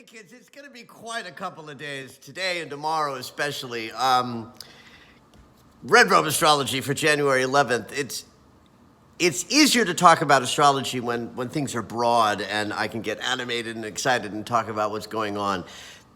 Hey kids, it's going to be quite a couple of days, today and tomorrow especially. Red Robe Astrology for January 11th. It's easier to talk about astrology when things are broad and I can get animated and excited and talk about what's going on.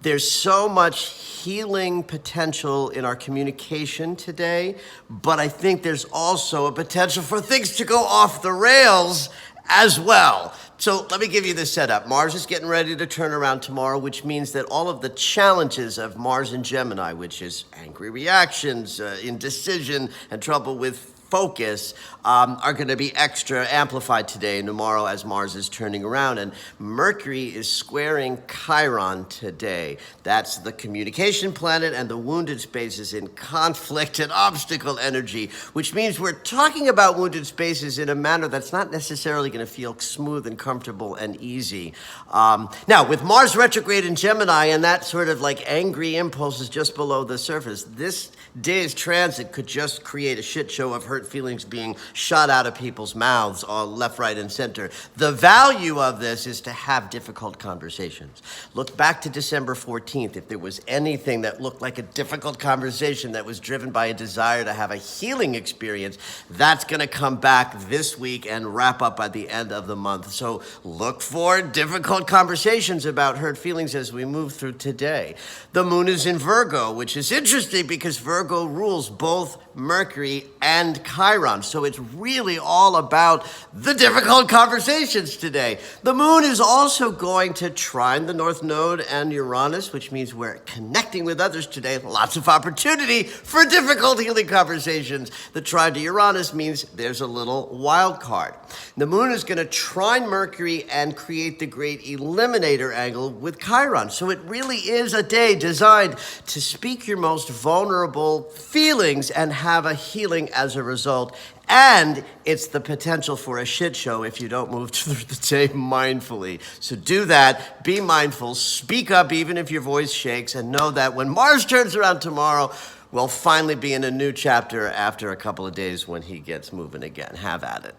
There's so much healing potential in our communication today, but I think there's also a potential for things to go off the rails as well. So let me give you the setup. Mars is getting ready to turn around tomorrow, which means that all of the challenges of Mars in Gemini, which is angry reactions, indecision, and trouble with focus, are going to be extra amplified today and tomorrow as Mars is turning around. And Mercury is squaring Chiron today. That's the communication planet, and the wounded spaces in conflict and obstacle energy, which means we're talking about wounded spaces in a manner that's not necessarily going to feel smooth and comfortable and easy. Now, with Mars retrograde in Gemini and that sort of like angry impulses just below the surface, this day's transit could just create a shit show of hurt feelings being shot out of people's mouths all left, right, and center. The value of this is to have difficult conversations. Look back to December 14th. If there was anything that looked like a difficult conversation that was driven by a desire to have a healing experience, that's going to come back this week and wrap up by the end of the month. So look for difficult conversations about hurt feelings as we move through today. The moon is in Virgo, which is interesting because Virgo rules both Mercury and Chiron. So it's really all about the difficult conversations today. The moon is also going to trine the North Node and Uranus, which means we're connecting with others today. Lots of opportunity for difficult healing conversations. The trine to Uranus means there's a little wild card. The moon is going to trine Mercury and create the great eliminator angle with Chiron. So it really is a day designed to speak your most vulnerable feelings and have a healing as a result. And it's the potential for a shit show if you don't move through the day mindfully. So do that, be mindful, speak up even if your voice shakes, and know that when Mars turns around tomorrow, we'll finally be in a new chapter after a couple of days when he gets moving again. Have at it.